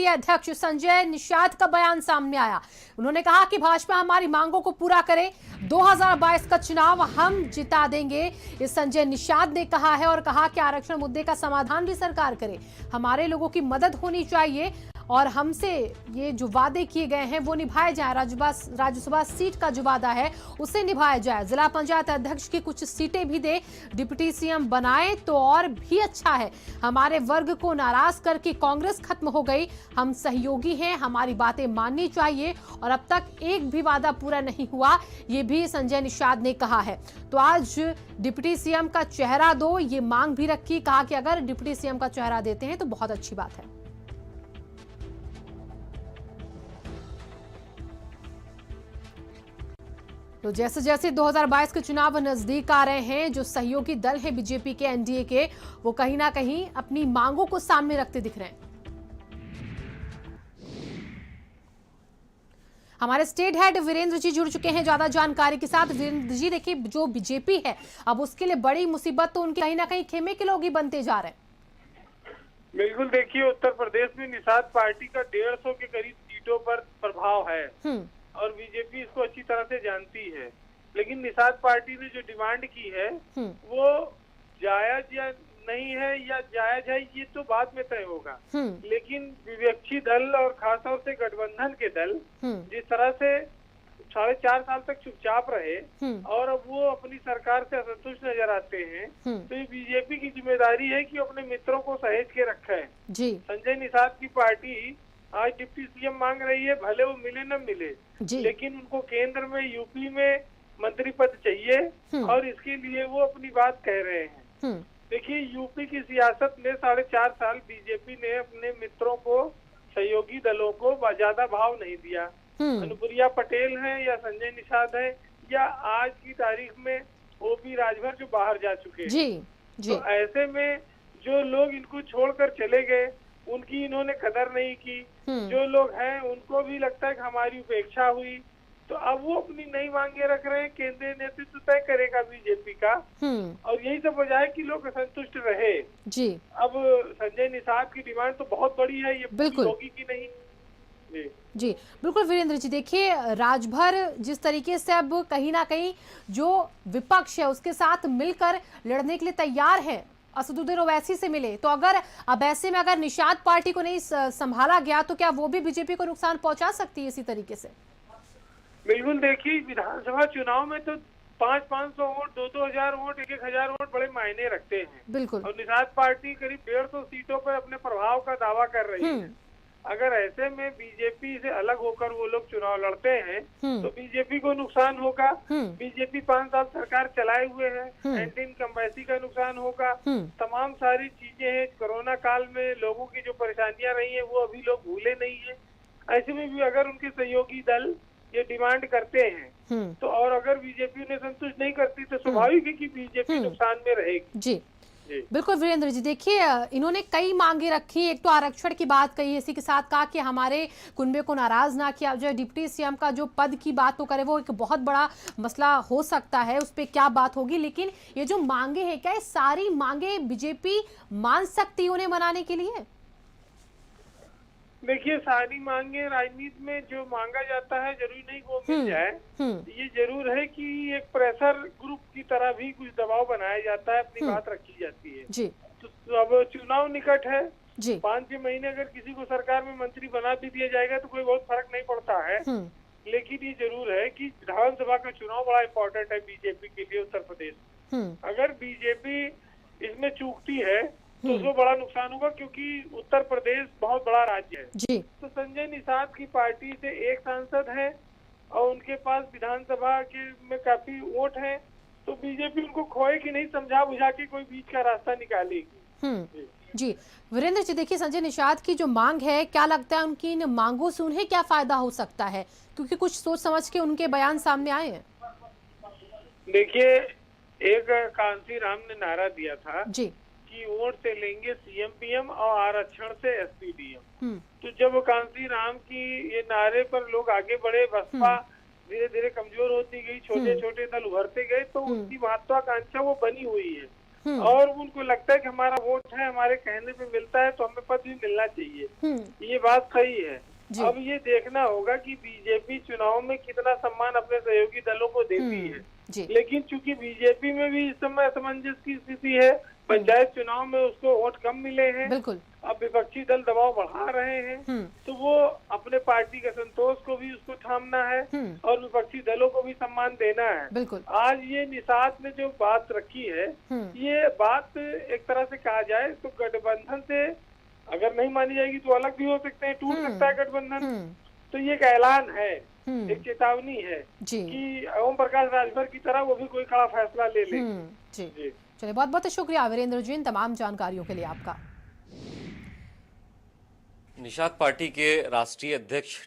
Party अध्यक्ष संजय निषाद का बयान सामने आया। उन्होंने कहा कि भाजपा हमारी मांगों को पूरा करे, 2022 का चुनाव हम जिता देंगे, ये संजय निषाद ने कहा है। और कहा कि आरक्षण मुद्दे का समाधान भी सरकार करे, हमारे लोगों की मदद होनी चाहिए और हमसे ये जो वादे किए गए हैं वो निभाए जाए। राज्यसभा सीट का जो वादा है उसे निभाया जाए। जिला पंचायत अध्यक्ष की कुछ सीटें भी दे, डिप्टी सीएम बनाए तो और भी अच्छा है। हमारे वर्ग को नाराज करके कांग्रेस खत्म हो गई, हम सहयोगी हैं, हमारी बातें माननी चाहिए और अब तक एक भी वादा पूरा नहीं हुआ, ये भी संजय निषाद ने कहा है। तो आज डिप्टी सीएम का चेहरा दो, ये मांग भी रखी। कहा कि अगर डिप्टी सीएम का चेहरा देते हैं तो बहुत अच्छी बात है। तो जैसे जैसे 2022 के चुनाव नजदीक आ रहे हैं, जो सहयोगी दल है बीजेपी के, एनडीए के, वो कहीं ना कहीं अपनी मांगों को सामने रखते दिख रहे हैं। हमारे स्टेट हेड वीरेंद्र जी जुड़ चुके हैं ज्यादा जानकारी के साथ। वीरेंद्र जी, देखिए जो बीजेपी है अब उसके लिए बड़ी मुसीबत तो उनके कहीं ना कहीं खेमे के लोग ही बनते जा रहे हैं। बिल्कुल, देखिए उत्तर प्रदेश में निषाद पार्टी का 150 के करीब सीटों पर प्रभाव है और बीजेपी इसको अच्छी तरह से जानती है। लेकिन निषाद पार्टी ने जो डिमांड की है वो जायज या नहीं है, या जायज है ये तो बाद में तय होगा। लेकिन विपक्षी दल और खासतौर से गठबंधन के दल जिस तरह से 4.5 साल तक चुपचाप रहे और अब वो अपनी सरकार से असंतुष्ट नजर आते हैं, तो ये बीजेपी की जिम्मेदारी है कि अपने मित्रों को सहेज के रखे। संजय निषाद की पार्टी आज डिप्टी सीएम मांग रही है, भले वो मिले न मिले, लेकिन उनको केंद्र में, यूपी में मंत्री पद चाहिए और इसके लिए वो अपनी बात कह रहे हैं। देखिए, यूपी की सियासत में 4.5 साल बीजेपी ने अपने मित्रों को, सहयोगी दलों को ज्यादा भाव नहीं दिया। अनुप्रिया पटेल है या संजय निषाद है या आज की तारीख में ओपी राजभर जो बाहर जा चुके हैं। तो ऐसे में जो लोग इनको छोड़कर चले गए उनकी इन्होंने कदर नहीं की। जो लोग हैं उनको भी लगता है कि हमारी उपेक्षा हुई, तो अब वो अपनी नई मांगे रख रहे हैं। केंद्रीय नेतृत्व तय करेगा बीजेपी का और यही सब वजह है कि लोग असंतुष्ट रहे। अब संजय निषाद की डिमांड तो बहुत बड़ी है, ये बिल्कुल होगी कि नहीं। जी बिल्कुल वीरेंद्र जी, देखिए राजभर जिस तरीके से अब कहीं ना कहीं जो विपक्ष है उसके साथ मिलकर लड़ने के लिए तैयार है, असदुद्दीन ओवैसी से मिले, तो अगर अब ऐसे में अगर निषाद पार्टी को नहीं संभाला गया तो क्या वो भी बीजेपी को नुकसान पहुंचा सकती है इसी तरीके से? बिल्कुल, देखिए विधानसभा चुनाव में तो 500 वोट, 2-2 वोट, 1-1 वोट बड़े मायने रखते हैं। बिल्कुल। और निषाद पार्टी करीब 150 सीटों पर अपने प्रभाव का दावा कर रही है। अगर ऐसे में बीजेपी से अलग होकर वो लोग चुनाव लड़ते हैं तो बीजेपी को नुकसान होगा। बीजेपी 5 साल सरकार चलाए हुए है, एंटी इनकम्बेंसी का नुकसान होगा। तमाम सारी चीजें हैं, कोरोना काल में लोगों की जो परेशानियां रही हैं वो अभी लोग भूले नहीं है। ऐसे में भी अगर उनके सहयोगी दल ये डिमांड करते हैं तो, और अगर बीजेपी उन्हें संतुष्ट नहीं करती तो स्वाभाविक है कि बीजेपी नुकसान में रहेगी। जी बिल्कुल वीरेंद्र जी, देखिए इन्होंने कई मांगे रखी। एक तो आरक्षण की बात कही, इसी के साथ कहा कि हमारे कुनबे को नाराज ना किया जाए। डिप्टी सीएम का जो पद की बात तो करे, वो एक बहुत बड़ा मसला हो सकता है, उस पर क्या बात होगी। लेकिन ये जो मांगे हैं, क्या ये सारी मांगे बीजेपी मान सकती है उन्हें मनाने के लिए? देखिए, सारी मांगे राजनीति में जो मांगा जाता है जरूरी नहीं वो मिल जाए। ये जरूर है कि एक प्रेशर ग्रुप की तरह भी कुछ दबाव बनाया जाता है, अपनी बात रखी जाती है। तो अब चुनाव निकट है, 5-6 महीने अगर किसी को सरकार में मंत्री बना भी दिया जाएगा तो कोई बहुत फर्क नहीं पड़ता है। लेकिन ये जरूर है कि विधानसभा का चुनाव बड़ा इम्पोर्टेंट है बीजेपी के लिए उत्तर प्रदेश। अगर बीजेपी इसमें चूकती है तो उसको बड़ा नुकसान होगा, क्योंकि उत्तर प्रदेश बहुत बड़ा राज्य है। तो संजय निषाद की पार्टी से एक सांसद है और उनके पास विधानसभा के में काफी वोट हैं, तो बीजेपी उनको खोए कि नहीं, समझा बुझा के कोई बीच का रास्ता निकालेगी। जी वीरेंद्र जी, देखिए संजय निषाद की जो मांग है, क्या लगता है उनकी इन मांगों से उन्हें क्या फायदा हो सकता है? क्योंकि कुछ सोच समझ के उनके बयान सामने आए हैं। देखिए, एक कांसी राम ने नारा दिया था कि वोट से लेंगे सीएम पीएम और आरक्षण से एसपी डीएम। तो जब कांसी राम की ये नारे पर लोग आगे बढ़े, बसपा धीरे धीरे कमजोर होती गई, छोटे छोटे दल उभरते गए, तो उसकी महत्वाकांक्षा वो बनी हुई है। और उनको लगता है कि हमारा वोट है, हमारे कहने पे मिलता है तो हमें पद भी मिलना चाहिए। ये बात सही है। अब ये देखना होगा कि बीजेपी चुनाव में कितना सम्मान अपने सहयोगी दलों को देती है। लेकिन चूंकि बीजेपी में भी इस समय असमंजस की स्थिति है, पंचायत चुनाव में उसको वोट कम मिले हैं, अब विपक्षी दल दबाव बढ़ा रहे हैं, तो वो अपने पार्टी के संतोष को भी उसको थामना है और विपक्षी दलों को भी सम्मान देना है। आज ये निषाद ने जो बात रखी है, ये बात एक तरह से कहा जाए तो गठबंधन से अगर नहीं मानी जाएगी तो अलग भी हो सकते हैं, टूट सकता है गठबंधन। तो ये एक ऐलान है, एक चेतावनी है कि ओम प्रकाश राजभर की तरह वो भी कोई कड़ा फैसला ले ले। जी चलिए, बहुत बहुत शुक्रिया वीरेंद्र जी इन तमाम जानकारियों के लिए आपका। निषाद पार्टी के राष्ट्रीय अध्यक्ष